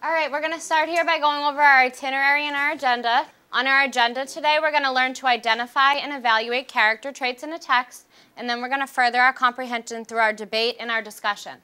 All right, we're going to start here by going over our itinerary and our agenda. On our agenda today, we're going to learn to identify and evaluate character traits in a text, and then we're going to further our comprehension through our debate and our discussion.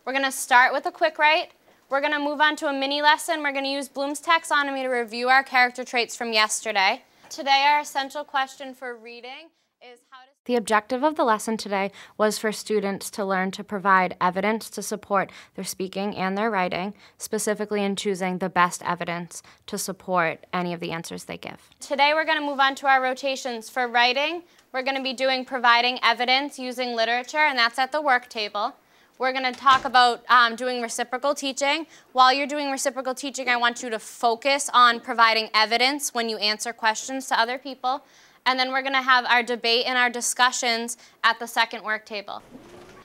We're going to start with a quick write. We're going to move on to a mini lesson. We're going to use Bloom's taxonomy to review our character traits from yesterday. Today, our essential question for reading is how does... The objective of the lesson today was for students to learn to provide evidence to support their speaking and their writing, specifically in choosing the best evidence to support any of the answers they give. Today we're going to move on to our rotations. For writing, we're going to be doing providing evidence using literature, and that's at the work table. We're going to talk about doing reciprocal teaching. While you're doing reciprocal teaching, I want you to focus on providing evidence when you answer questions to other people. And then we're going to have our debate and our discussions at the second work table.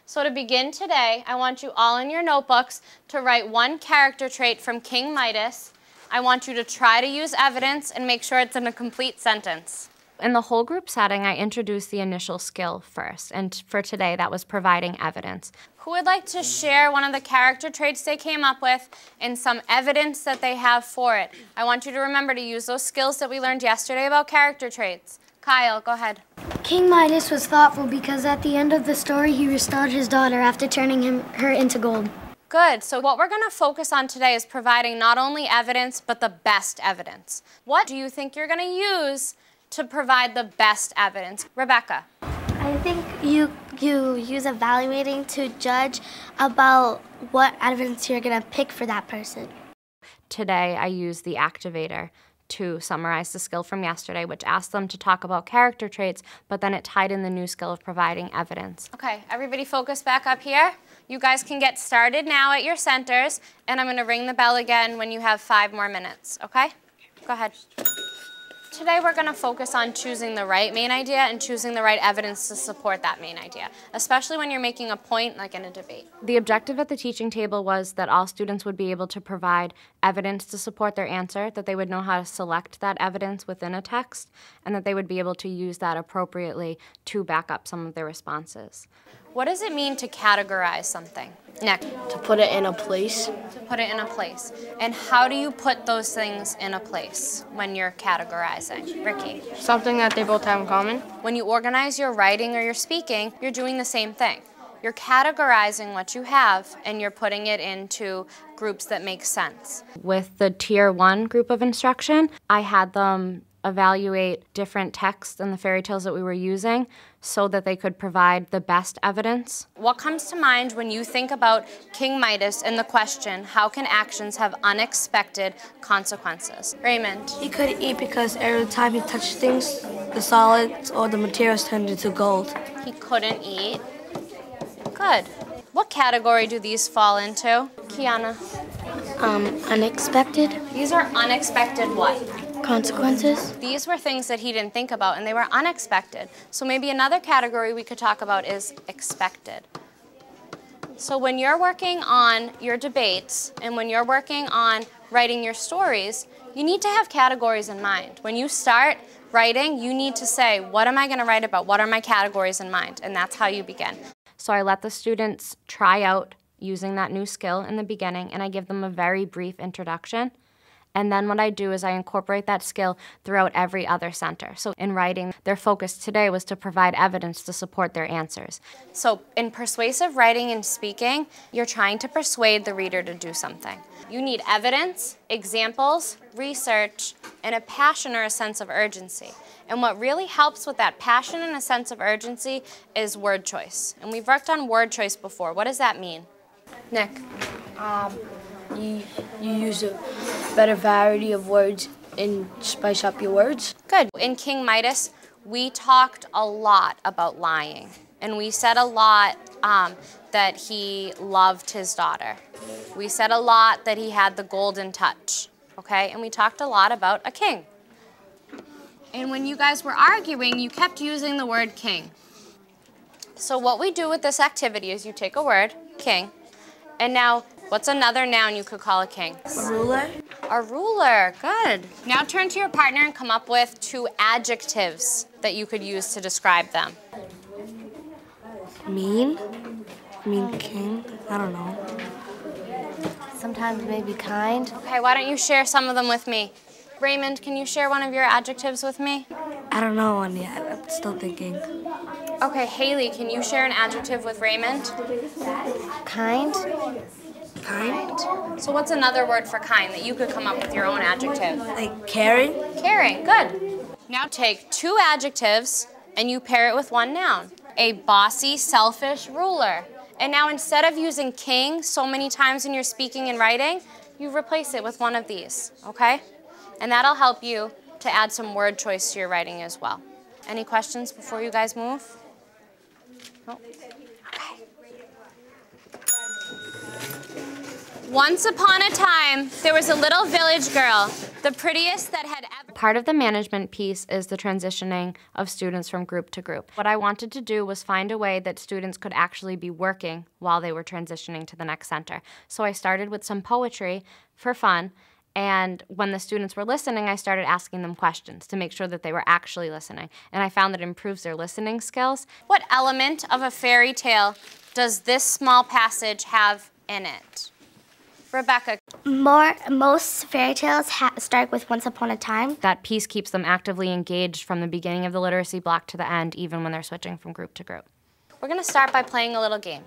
So to begin today, I want you all in your notebooks to write one character trait from King Midas. I want you to try to use evidence and make sure it's in a complete sentence. In the whole group setting, I introduced the initial skill first, and for today, that was providing evidence. Who would like to share one of the character traits they came up with and some evidence that they have for it? I want you to remember to use those skills that we learned yesterday about character traits. Kyle, go ahead. King Midas was thoughtful because at the end of the story, he restored his daughter after turning her into gold. Good. So what we're going to focus on today is providing not only evidence, but the best evidence. What do you think you're going to use to provide the best evidence? Rebecca. I think you use evaluating to judge about what evidence you're going to pick for that person. Today, I use the activator to summarize the skill from yesterday, which asked them to talk about character traits, but then it tied in the new skill of providing evidence. Okay, everybody focus back up here. You guys can get started now at your centers, and I'm going to ring the bell again when you have 5 more minutes, okay? Go ahead. Today we're going to focus on choosing the right main idea and choosing the right evidence to support that main idea, especially when you're making a point like in a debate. The objective at the teaching table was that all students would be able to provide evidence to support their answer, that they would know how to select that evidence within a text, and that they would be able to use that appropriately to back up some of their responses. What does it mean to categorize something? Nick. To put it in a place. To put it in a place. And how do you put those things in a place when you're categorizing? Ricky. Something that they both have in common. When you organize your writing or your speaking, you're doing the same thing. You're categorizing what you have and you're putting it into groups that make sense. With the Tier 1 group of instruction, I had them evaluate different texts and the fairy tales that we were using so that they could provide the best evidence. What comes to mind when you think about King Midas and the question, how can actions have unexpected consequences? Raymond. He couldn't eat because every time he touched things, the solids or the materials turned into gold. He couldn't eat. Good. What category do these fall into? Kiana. Unexpected. These are unexpected what? Consequences. These were things that he didn't think about, and they were unexpected. So maybe another category we could talk about is expected. So when you're working on your debates and when you're working on writing your stories, you need to have categories in mind. When you start writing, you need to say, what am I going to write about? What are my categories in mind? And that's how you begin. So I let the students try out using that new skill in the beginning, and I give them a very brief introduction. And then what I do is I incorporate that skill throughout every other center. So in writing, their focus today was to provide evidence to support their answers. So in persuasive writing and speaking, you're trying to persuade the reader to do something. You need evidence, examples, research, and a passion or a sense of urgency. And what really helps with that passion and a sense of urgency is word choice. And we've worked on word choice before. What does that mean? Nick? You use a better variety of words and spice up your words. Good. In King Midas, we talked a lot about lying. And we said a lot that he loved his daughter. We said a lot that he had the golden touch, okay? And we talked a lot about a king. And when you guys were arguing, you kept using the word king. So what we do with this activity is you take a word, king, and now what's another noun you could call a king? A ruler. A ruler, good. Now turn to your partner and come up with 2 adjectives that you could use to describe them. Mean king, I don't know. sometimes maybe kind. Okay, why don't you share some of them with me? Raymond, can you share one of your adjectives with me? I don't know one yet. I'm still thinking. Okay, Haley, can you share an adjective with Raymond? Kind. Kind? So what's another word for kind that you could come up with your own adjective? Like caring? Caring, good. Now take two adjectives and you pair it with one noun. A bossy, selfish ruler. And now instead of using king so many times in your speaking and writing, you replace it with one of these, okay? And that'll help you to add some word choice to your writing as well. Any questions before you guys move? No? Okay. Once upon a time, there was a little village girl, the prettiest that had ever... Part of the management piece is the transitioning of students from group to group. What I wanted to do was find a way that students could actually be working while they were transitioning to the next center. So I started with some poetry for fun, and when the students were listening, I started asking them questions to make sure that they were actually listening. And I found that it improves their listening skills. What element of a fairy tale does this small passage have in it? Rebecca. Most fairy tales start with once upon a time. That piece keeps them actively engaged from the beginning of the literacy block to the end, even when they're switching from group to group. We're going to start by playing a little game.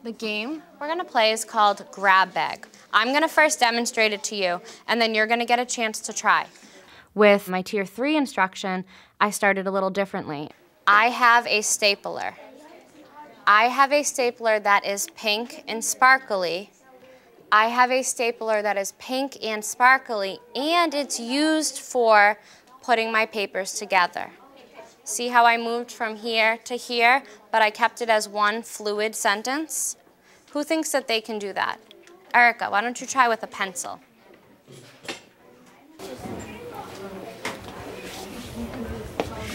The game we're going to play is called Grab Bag. I'm going to first demonstrate it to you, and then you're going to get a chance to try. With my Tier 3 instruction, I started a little differently. I have a stapler. I have a stapler that is pink and sparkly. I have a stapler that is pink and sparkly, and it's used for putting my papers together. See how I moved from here to here, but I kept it as one fluid sentence? Who thinks that they can do that? Erica, why don't you try with a pencil?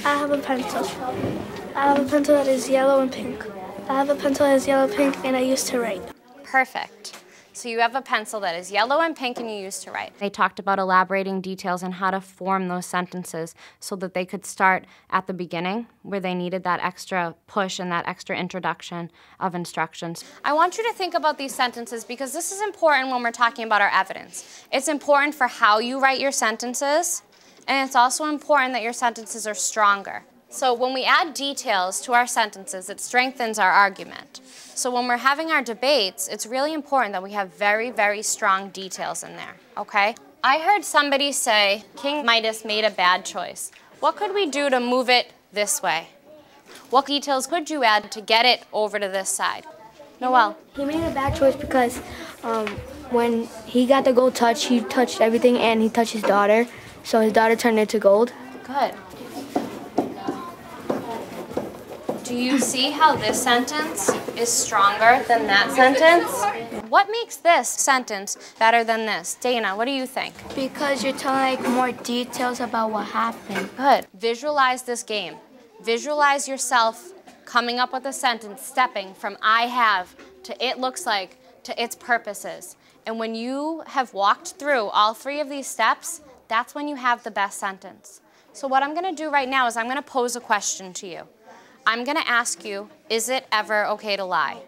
I have a pencil. I have a pencil that is yellow and pink. I have a pencil that is yellow and pink, and I used to write. Perfect. So you have a pencil that is yellow and pink and you used to write. They talked about elaborating details on how to form those sentences so that they could start at the beginning where they needed that extra push and that extra introduction of instructions. I want you to think about these sentences because this is important when we're talking about our evidence. It's important for how you write your sentences, and it's also important that your sentences are stronger. So when we add details to our sentences, it strengthens our argument. So when we're having our debates, it's really important that we have very, very strong details in there, okay? I heard somebody say, King Midas made a bad choice. What could we do to move it this way? What details could you add to get it over to this side? Noelle. He made a bad choice because when he got the gold touch, he touched everything and he touched his daughter. So his daughter turned into gold. Good. Do you see how this sentence is stronger than that sentence? What makes this sentence better than this? Dana, what do you think? Because you're telling more details about what happened. Good. Visualize this game. Visualize yourself coming up with a sentence, stepping from I have to it looks like to its purposes. And when you have walked through all three of these steps, that's when you have the best sentence. So what I'm going to do right now is I'm going to pose a question to you. I'm going to ask you, is it ever okay to lie?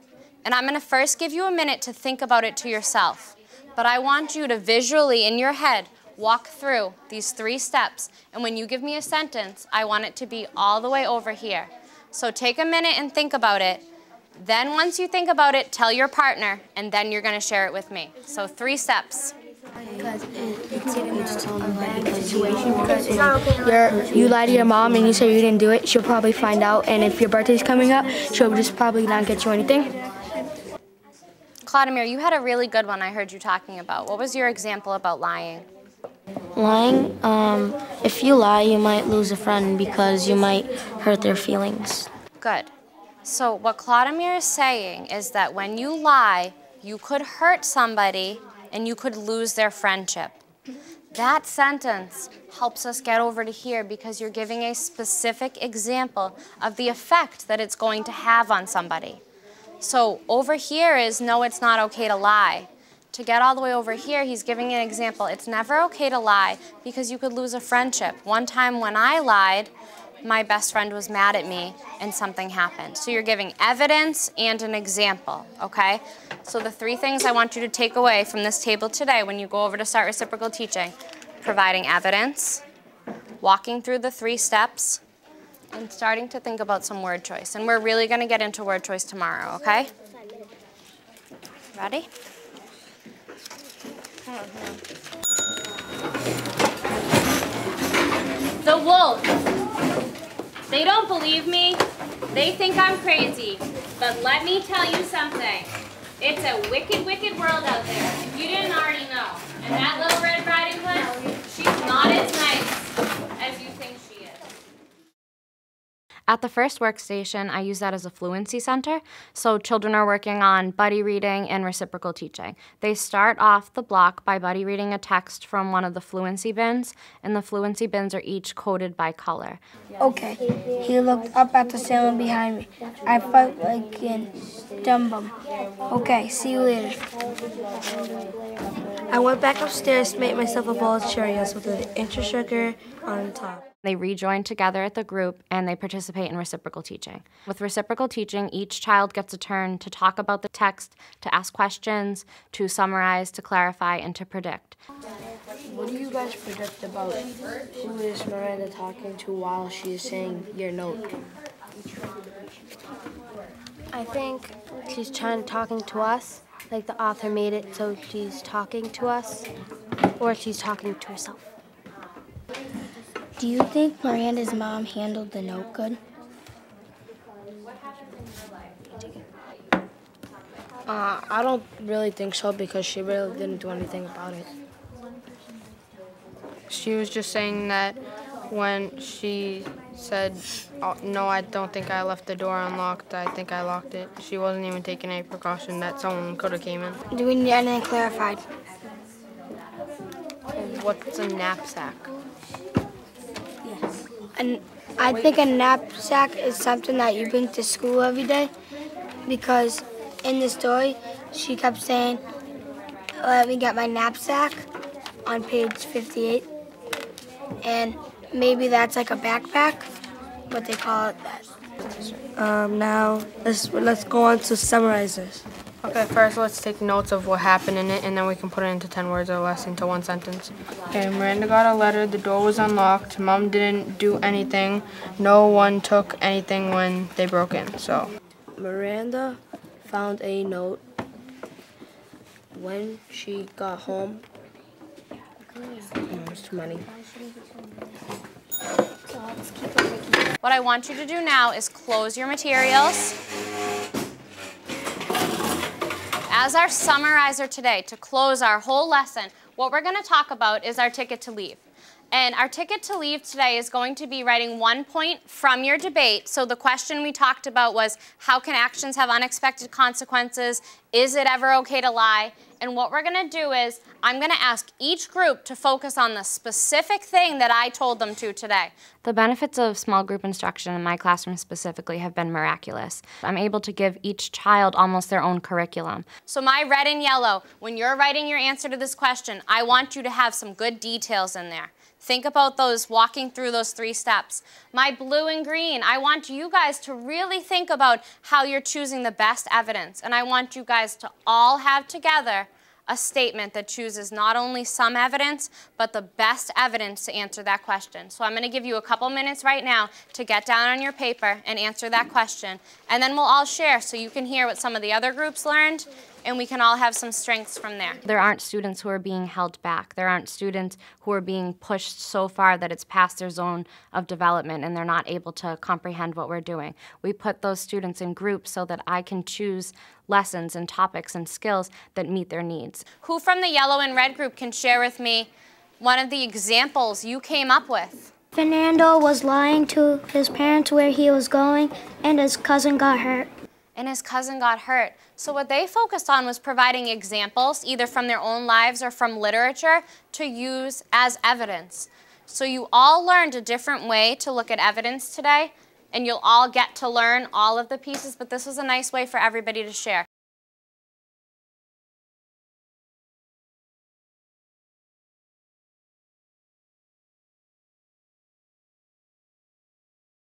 And I'm going to first give you a minute to think about it to yourself. But I want you to visually, in your head, walk through these three steps. And when you give me a sentence, I want it to be all the way over here. So take a minute and think about it. Then once you think about it, tell your partner, and then you're going to share it with me. So 3 steps. Because you lie to your mom and you say you didn't do it, she'll probably find out. And if your birthday's coming up, she'll just probably not get you anything. Claudemir, you had a really good one I heard you talking about. What was your example about lying? Lying, if you lie, you might lose a friend because you might hurt their feelings. Good. So what Claudemir is saying is that when you lie, you could hurt somebody and you could lose their friendship. That sentence helps us get over to here because you're giving a specific example of the effect that it's going to have on somebody. So over here is, no, it's not okay to lie. To get all the way over here, he's giving an example. It's never okay to lie because you could lose a friendship. One time when I lied, my best friend was mad at me and something happened. So you're giving evidence and an example, okay? So the three things I want you to take away from this table today when you go over to start reciprocal teaching: providing evidence, walking through the 3 steps, and starting to think about some word choice. And we're really gonna get into word choice tomorrow, okay? Ready? The wolf. They don't believe me. They think I'm crazy. But let me tell you something. It's a wicked, wicked world out there. If you didn't already know. And that little Red Riding Hood, she's not as nice as you think she is. At the first workstation, I use that as a fluency center. So children are working on buddy reading and reciprocal teaching. They start off the block by buddy reading a text from one of the fluency bins, and the fluency bins are each coded by color. Okay, he looked up at the ceiling behind me. I felt like a dumb bum. Okay, see you later. I went back upstairs to make myself a bowl of Cheerios with an inch of sugar on top. They rejoin together at the group and they participate in reciprocal teaching. With reciprocal teaching, each child gets a turn to talk about the text, to ask questions, to summarize, to clarify, and to predict. What do you guys predict about who is Miranda talking to while she is saying your note? I think she's talking to us, like the author made it so she's talking to us, or she's talking to herself. Do you think Miranda's mom handled the note good? I don't really think so because she really didn't do anything about it. She was just saying that when she said, oh, no, I don't think I left the door unlocked, I think I locked it. She wasn't even taking any precaution that someone could have came in. Do we need anything clarified? What's a knapsack? And I think a knapsack is something that you bring to school every day, because in the story, she kept saying, let me get my knapsack on page 58. And maybe that's like a backpack, but they call it that. Now, let's go on to summarizers. Okay, first let's take notes of what happened in it, and then we can put it into 10 words or less into 1 sentence. Okay, Miranda got a letter, the door was unlocked, Mom didn't do anything, no one took anything when they broke in, so. Miranda found a note when she got home. It's too many. What I want you to do now is close your materials. As our summarizer today, to close our whole lesson, what we're going to talk about is our ticket to leave. And our ticket to leave today is going to be writing 1 point from your debate. So the question we talked about was, how can actions have unexpected consequences? Is it ever okay to lie? And what we're going to do is, I'm going to ask each group to focus on the specific thing that I told them to today. The benefits of small group instruction in my classroom specifically have been miraculous. I'm able to give each child almost their own curriculum. So my red and yellow, when you're writing your answer to this question, I want you to have some good details in there. Think about those, walking through those 3 steps. My blue and green, I want you guys to really think about how you're choosing the best evidence. And I want you guys to all have together a statement that chooses not only some evidence, but the best evidence to answer that question. So I'm going to give you a couple minutes right now to get down on your paper and answer that question. And then we'll all share so you can hear what some of the other groups learned, and we can all have some strengths from there. There aren't students who are being held back. There aren't students who are being pushed so far that it's past their zone of development and they're not able to comprehend what we're doing. We put those students in groups so that I can choose lessons and topics and skills that meet their needs. Who from the yellow and red group can share with me one of the examples you came up with? Fernando was lying to his parents where he was going, and his cousin got hurt. And his cousin got hurt. So what they focused on was providing examples, either from their own lives or from literature, to use as evidence. So you all learned a different way to look at evidence today, and you'll all get to learn all of the pieces, but this was a nice way for everybody to share.